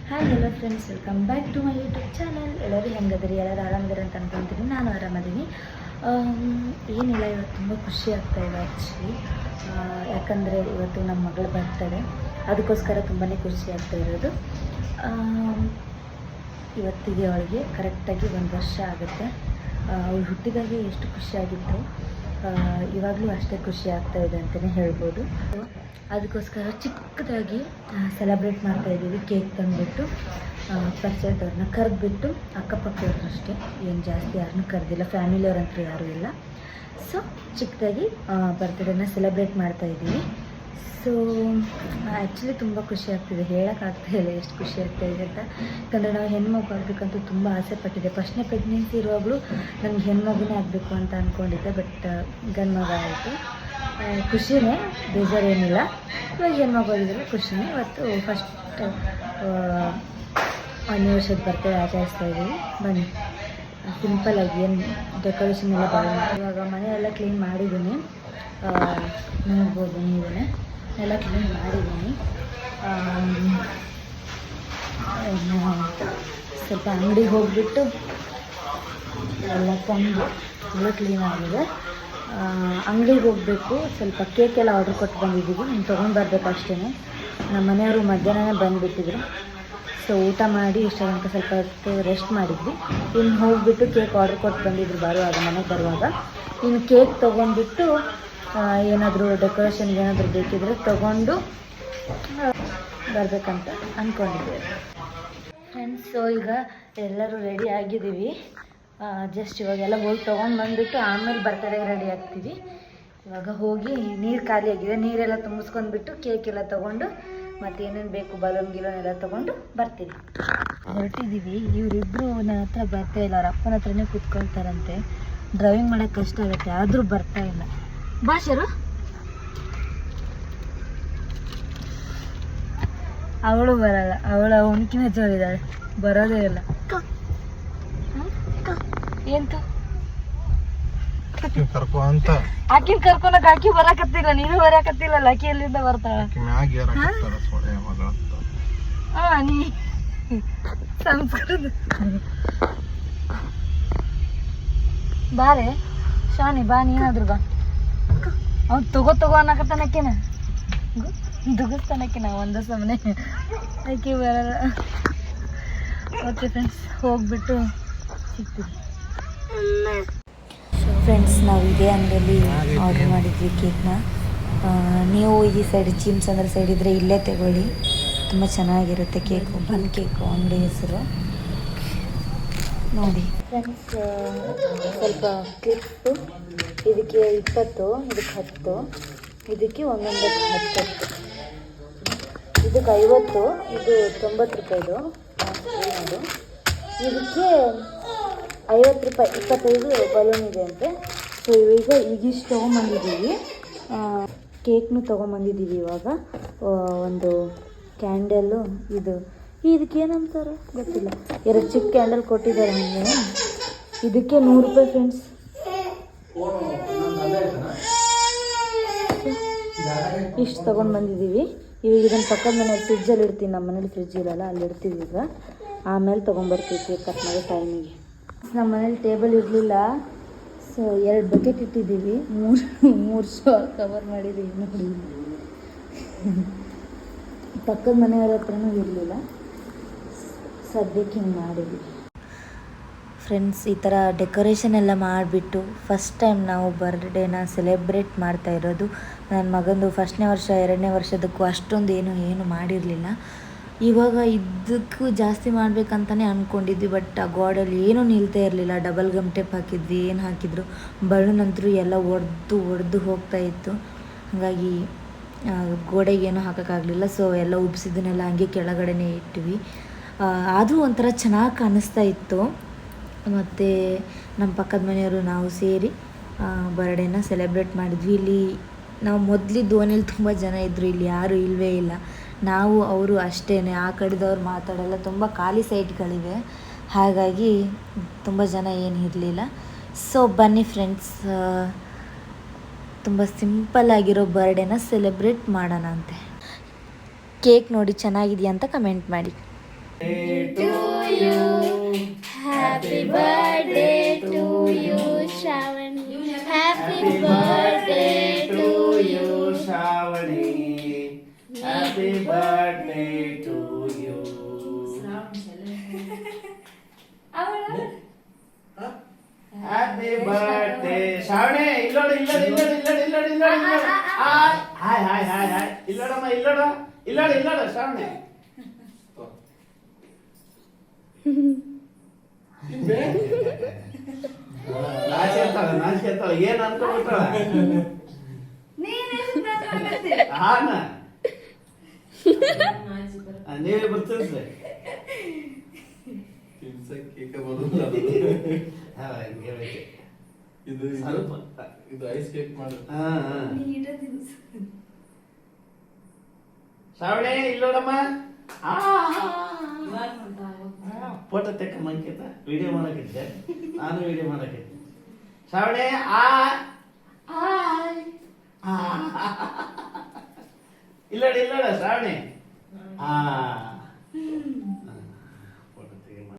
Hi hello friends, welcome back to my YouTube channel. ಎಲ್ಲರೂ ಹೆಂಗದಿರಿ? ಎಲ್ಲರೂ ಆರಾಮದಿರಿ ಅಂತ ಅನ್ಕೊತೀನಿ. ನಾನು ಆರಾಮದೀನಿ. ಏನಿಲ್ಲ, ಇವತ್ತು ತುಂಬ ಖುಷಿ ಆಗ್ತಾಯಿದೆ ಆ್ಯಕ್ಚುಲಿ. ಯಾಕಂದರೆ ಇವತ್ತು ನಮ್ಮ ಮಗಳ ಬರ್ತಡೆ, ಅದಕ್ಕೋಸ್ಕರ ತುಂಬಾ ಖುಷಿ ಆಗ್ತಾ ಇರೋದು. ಇವತ್ತಿಗೆ ಅವಳಿಗೆ ಕರೆಕ್ಟಾಗಿ 1 ವರ್ಷ ಆಗುತ್ತೆ. ಅವಳು ಹುಟ್ಟಿದಾಗೆ ಎಷ್ಟು ಖುಷಿಯಾಗಿತ್ತು, ಇವಾಗಲೂ ಅಷ್ಟೇ ಖುಷಿ ಆಗ್ತಾಯಿದೆ ಅಂತಲೇ ಹೇಳ್ಬೋದು. ಅದಕ್ಕೋಸ್ಕರ ಚಿಕ್ಕದಾಗಿ ಸೆಲೆಬ್ರೇಟ್ ಮಾಡ್ತಾಯಿದ್ದೀವಿ. ಕೇಕ್ ತಂದುಬಿಟ್ಟು ಪರಿಚಯದವ್ರನ್ನ ಕರೆದ್ಬಿಟ್ಟು, ಅಕ್ಕಪಕ್ಕದವ್ರನ್ನಷ್ಟೇ, ಏನು ಜಾಸ್ತಿ ಯಾರನ್ನೂ ಕರೆದಿಲ್ಲ, ಫ್ಯಾಮಿಲಿಯವ್ರಂತೂ ಯಾರೂ ಇಲ್ಲ. ಸೊ ಚಿಕ್ಕದಾಗಿ ಬರ್ತ್ಡೇನ ಸೆಲೆಬ್ರೇಟ್ ಮಾಡ್ತಾಯಿದ್ದೀವಿ. ಸೊ ಆ್ಯಕ್ಚುಲಿ ತುಂಬ ಖುಷಿ ಆಗ್ತಿದೆ, ಹೇಳೋಕ್ಕಾಗ್ತಾಯಿಲ್ಲ ಎಷ್ಟು ಖುಷಿ ಆಗ್ತಾಯಿದೆ ಅಂತ. ಯಾಕಂದರೆ ನಾವು ಹೆಣ್ಮಗು ಆಗಬೇಕಂತೂ ತುಂಬ ಆಸೆ ಪಟ್ಟಿದ್ದೆ. ಫಸ್ಟ್ನೇ ಪ್ರೆಗ್ನೆನ್ಸಿ ಇರುವಾಗಲೂ ನನಗೆ ಹೆಣ್ಮಗುನೇ ಆಗಬೇಕು ಅಂತ ಅಂದ್ಕೊಂಡಿದ್ದೆ. ಬಟ್ ಗಂಡು ಮಗ ಆಯಿತು. ಖುಷಿನೇ, ಬೇಜಾರೇನಿಲ್ಲ. ಇವಾಗ ಹೆಣ್ಮಗು ಆಗಿದ್ದಲ್ಲ ಖುಷಿನೇ. ಇವತ್ತು ಫಸ್ಟ್ 1 ವರ್ಷದ ಬರ್ತಡೇ ಆಚರಿಸ್ತಾ ಇದ್ದೀವಿ. ಬನ್ನಿ, ಸಿಂಪಲ್ಲಾಗಿ ಏನು ಡೆಕೋರೇಷನ್ ಎಲ್ಲ ಭಾಳ. ಇವಾಗ ಮನೆಯೆಲ್ಲ ಕ್ಲೀನ್ ಮಾಡಿದ್ದೀನಿ, ನೋಡ್ಬೋದು ನೀವೇ. ಎಲ್ಲ ಕ್ಲೀನ್ ಮಾಡಿದ್ದೀನಿ. ಸ್ವಲ್ಪ ಅಂಗಡಿಗೆ ಹೋಗಿಬಿಟ್ಟು ಎಲ್ಲ ತಂದು ಎಲ್ಲ ಕ್ಲೀನ್ ಆಗಿದೆ. ಅಂಗಡಿಗೆ ಹೋಗಬೇಕು, ಸ್ವಲ್ಪ ಕೇಕೆಲ್ಲ ಆರ್ಡ್ರ್ ಕೊಟ್ಟು ಬಂದಿದ್ದೀವಿ. ನಾನು ತೊಗೊಂಡು ಬರಬೇಕು ಅಷ್ಟೇ. ನಮ್ಮ ಮನೆಯವರು ಮಧ್ಯಾಹ್ನನೇ ಬಂದುಬಿಟ್ಟಿದ್ರು. ಸೊ ಊಟ ಮಾಡಿ ಇಷ್ಟ ತನಕ ಸ್ವಲ್ಪ ಹೊತ್ತು ರೆಸ್ಟ್ ಮಾಡಿದ್ವಿ. ಇನ್ನು ಹೋಗಿಬಿಟ್ಟು ಕೇಕ್ ಆರ್ಡ್ರ್ ಕೊಟ್ಟು ಬಂದಿದ್ರು ಬರುವಾಗ, ಮನೆಗೆ ಬರುವಾಗ. ಇನ್ನು ಕೇಕ್ ತೊಗೊಂಡ್ಬಿಟ್ಟು ಏನಾದರೂ ಡೆಕೋರೇಷನ್ಗೆ ಏನಾದರೂ ಬೇಕಿದ್ರೆ ತೊಗೊಂಡು ಬರಬೇಕಂತ ಅಂದ್ಕೊಂಡಿದ್ದೀವಿ ಫ್ರೆಂಡ್ಸು. ಈಗ ಎಲ್ಲರೂ ರೆಡಿ ಆಗಿದ್ದೀವಿ. ಜಸ್ಟ್ ಇವಾಗೆಲ್ಲ ಹೋಗಿ ತೊಗೊಂಡು ಬಂದುಬಿಟ್ಟು ಆಮೇಲೆ ಬರ್ತಡೆಗೆ ರೆಡಿ ಆಗ್ತೀವಿ. ಇವಾಗ ಹೋಗಿ ನೀರು ಖಾಲಿ ಆಗಿದೆ, ನೀರೆಲ್ಲ ತುಂಬಿಸ್ಕೊಂಡ್ಬಿಟ್ಟು ಕೇಕೆಲ್ಲ ತೊಗೊಂಡು ಮತ್ತು ಏನೇನು ಬೇಕು ಬಲೂನ್ ಗಿಲೋನ್ ಎಲ್ಲ ತೊಗೊಂಡು ಬರ್ತೀವಿ. ಹೊರಟಿದ್ದೀವಿ. ಇವರಿಬ್ಬರು ನನ್ನ ಹತ್ರ ಬರ್ತಾ ಇಲ್ಲ, ಅವ್ರ ಅಪ್ಪನ ಹತ್ರನೇ ಕೂತ್ಕೊಳ್ತಾರಂತೆ. ಡ್ರೈವಿಂಗ್ ಮಾಡೋಕ್ಕೆ ಕಷ್ಟ ಆಗುತ್ತೆ, ಆದರೂ ಬರ್ತಾ ಇಲ್ಲ. ಭಾಷರು ಅವಳು ಬರಲ್ಲ, ಅವಳು ಅವನಕಿನ ಜೋರಿದ್ದಾಳೆ, ಬರೋದೇ ಇಲ್ಲ. ಎಂತ ಆಕಿನ ಕರ್ಕೊಳಕ್ ಆಕಿ ಬರಾಕತ್ತಿಲ್ಲ, ನೀನು ಬರಾಕತ್ತಿಲ್ಲ. ಆಕಿ ಎಲ್ಲಿಂದ ಬರ್ತಾಳ? ನೀ ಸಂಸ್ಕೃತ ಬಾರೆ ಶಾನಿ, ಬಾ ನೀನಾದ್ರು ಬಾ. ಅವ್ನು ತಗೋ ಅನ್ನಕತ್ತಾನಕ್ಕಿನ ದುಗಿಸ್ತಾನಕ್ಕಿನ ಒಂದು ಸಮನೆ ಆಕಿ ಬರಲ್ಲ. ಓಕೆ ಫ್ರೆಂಡ್ಸ್, ಹೋಗ್ಬಿಟ್ಟು ಸಿಗ್ತೀವಿ. ಫ್ರೆಂಡ್ಸ್, ನಾವು ಇದೇ ಅಂಗಡಿಯಲ್ಲಿ ಆರ್ಡ್ರ್ ಮಾಡಿದ್ವಿ ಕೇಕ್ನ. ನೀವು ಈ ಸೈಡ್ ಚಿಮ್ಸ್ ಅಂದ್ರೆ ಸೈಡ್ ಇದ್ದರೆ ಇಲ್ಲೇ ತಗೊಳ್ಳಿ, ತುಂಬ ಚೆನ್ನಾಗಿರುತ್ತೆ ಕೇಕು. ಬನ್ ಕೇಕು ಅಂಗಡಿ ಹೆಸರು ನೋಡಿ. ಫ್ರೆಂಡ್ಸ್, ಸ್ವಲ್ಪ ಕ್ಲಿಪ್ಪು, ಇದಕ್ಕೆ 20, ಇದಕ್ಕೆ 10, ಇದಕ್ಕೆ ಒಂದೊಂದಕ್ಕೆ 10. ಇದಕ್ಕೆ 50, ಇದು 90 ರೂಪಾಯಿದು. ಇದಕ್ಕೆ 50 ರೂಪಾಯಿ, 25 ಬಲೂನ್ ಇದೆ ಅಂತೆ. ಸೊ ಈಗಿಷ್ಟು ತೊಗೊಂಬಂದಿದ್ದೀವಿ. ಕೇಕ್ನು ತೊಗೊಂಬಂದಿದ್ದೀವಿ. ಇವಾಗ ಒಂದು ಕ್ಯಾಂಡಲ್ಲು, ಇದಕ್ಕೇನಂತಾರೆ ಗೊತ್ತಿಲ್ಲ, 2 ಚಿಕ್ಕ ಕ್ಯಾಂಡಲ್ ಕೊಟ್ಟಿದ್ದಾರೆ ನಮಗೆ. ಇದಕ್ಕೆ 100 ರೂಪಾಯಿ ಫ್ರೆಂಡ್ಸ್. ಇಷ್ಟು ತೊಗೊಂಡು ಬಂದಿದ್ದೀವಿ. ಇವಾಗ ಇದನ್ನು ಪಕ್ಕದ ಮನೇಲಿ ಫ್ರಿಜ್ಜಲ್ಲಿ ಇಡ್ತೀನಿ. ನಮ್ಮ ಮನೇಲಿ ಫ್ರಿಜ್ ಇರಲ್ಲ, ಅಲ್ಲಿ ಇಡ್ತೀವಿ. ಈಗ ಆಮೇಲೆ ತೊಗೊಂಬರ್ತೀವಿ ಕೇಕ್ ಕಟ್ ಮಾಡೋ ಟೈಮಿಗೆ. ನಮ್ಮ ಮನೇಲಿ ಟೇಬಲ್ ಇರಲಿಲ್ಲ, ಸೊ 2 ಬಕೆಟ್ ಇಟ್ಟಿದ್ದೀವಿ. 3 ಶಾಲ್ ಕವರ್ ಮಾಡಿದ್ದೀವಿ ನೋಡಿ. ಪಕ್ಕದ ಮನೆಯವ್ರ ಹತ್ರನೂ ಇರಲಿಲ್ಲ, ಸದ್ಯಕ್ಕೆ ಹಿಂಗೆ ಮಾಡಿದ್ವಿ. ಫ್ರೆಂಡ್ಸ್, ಈ ಥರ ಡೆಕೋರೇಷನ್ ಎಲ್ಲ ಮಾಡಿಬಿಟ್ಟು ಫಸ್ಟ್ ಟೈಮ್ ನಾವು ಬರ್ಡೇನ ಸೆಲೆಬ್ರೇಟ್ ಮಾಡ್ತಾ ಇರೋದು. ನನ್ನ ಮಗಂದು 1ನೇ ವರ್ಷ 2ನೇ ವರ್ಷದಕ್ಕೂ ಅಷ್ಟೊಂದು ಏನು ಮಾಡಿರಲಿಲ್ಲ. ಇವಾಗ ಇದಕ್ಕೂ ಜಾಸ್ತಿ ಮಾಡಬೇಕಂತಲೇ ಅಂದ್ಕೊಂಡಿದ್ವಿ. ಬಟ್ ಆ ಗೋಡಲ್ಲಿ ಏನೂ ನಿಲ್ತಾ ಇರಲಿಲ್ಲ. ಡಬಲ್ ಗಮ್ ಟೇಪ್ ಹಾಕಿದ್ವಿ, ಏನು ಹಾಕಿದ್ರು ಬಲೂನಂತರೂ ಎಲ್ಲ ಒಡೆದು ಹೋಗ್ತಾಯಿತ್ತು. ಹಾಗಾಗಿ ಗೋಡೆಗೆ ಏನೂ ಹಾಕೋಕ್ಕಾಗಲಿಲ್ಲ. ಸೊ ಎಲ್ಲ ಉಬ್ಸಿದ್ದನ್ನೆಲ್ಲ ಹಂಗೆ ಕೆಳಗಡೆನೇ ಇಟ್ವಿ. ಆದರೂ ಒಂಥರ ಚೆನ್ನಾಗಿ ಕಾಣಿಸ್ತಾ ಇತ್ತು. ಮತ್ತು ನಮ್ಮ ಪಕ್ಕದ ಮನೆಯವರು ನಾವು ಸೇರಿ ಬರ್ಡೇನ ಸೆಲೆಬ್ರೇಟ್ ಮಾಡಿದ್ವಿ. ಇಲ್ಲಿ ನಾವು ಮೊದಲಿದ್ದು ಓನೇಲಿ ತುಂಬ ಜನ ಇದ್ದರು, ಇಲ್ಲಿ ಯಾರೂ ಇಲ್ಲವೇ ಇಲ್ಲ. ನಾವು ಅವರು ಅಷ್ಟೇ, ಆ ಕಡೆದವ್ರು ಮಾತಾಡಲ್ಲ, ತುಂಬ ಖಾಲಿ ಸೈಟ್ಗಳಿವೆ. ಹಾಗಾಗಿ ತುಂಬ ಜನ ಏನು ಇರಲಿಲ್ಲ. ಸೊ ಬನ್ನಿ ಫ್ರೆಂಡ್ಸ್, ತುಂಬ ಸಿಂಪಲ್ಲಾಗಿರೋ ಬರ್ಡೇನ ಸೆಲೆಬ್ರೇಟ್ ಮಾಡೋಣ ಅಂತೆ. ಕೇಕ್ ನೋಡಿ ಚೆನ್ನಾಗಿದೆಯಾ ಅಂತ ಕಮೆಂಟ್ ಮಾಡಿ. to you. Happy birthday to you, Shravani. Happy birthday to you, Shravani. Happy birthday to you. Happy birthday, Shravani. Illodi. Hi. Illodama. Illodi, Shravani. ನಾಚಿಕೆತ್ತಾಳ ಏನ್ ಅನ್ಕೊಂಡ್ಬಿಟ್ಟಾಳ ನೀವೇ ಬರ್ತೀರಿ ಇದು ಐಸ್ ಕೇಕ್ ಮಾಡಿ ಶ್ರಾವಣಿ ಇಲ್ಲೋಡಮ್ಮ ಫೋಟೋ ತೆಕ್ಕ ಮಂಕಿತ ವಿಡಿಯೋ ಮಾಡಕ್ಕಿದ್ದೆ ನಾನು ವಿಡಿಯೋ ಮಾಡಕ್ಕಿದ್ದೆ ಶ್ರಾವಣಿ ಇಲ್ಲೋಡ ಶ್ರಾವಣಿ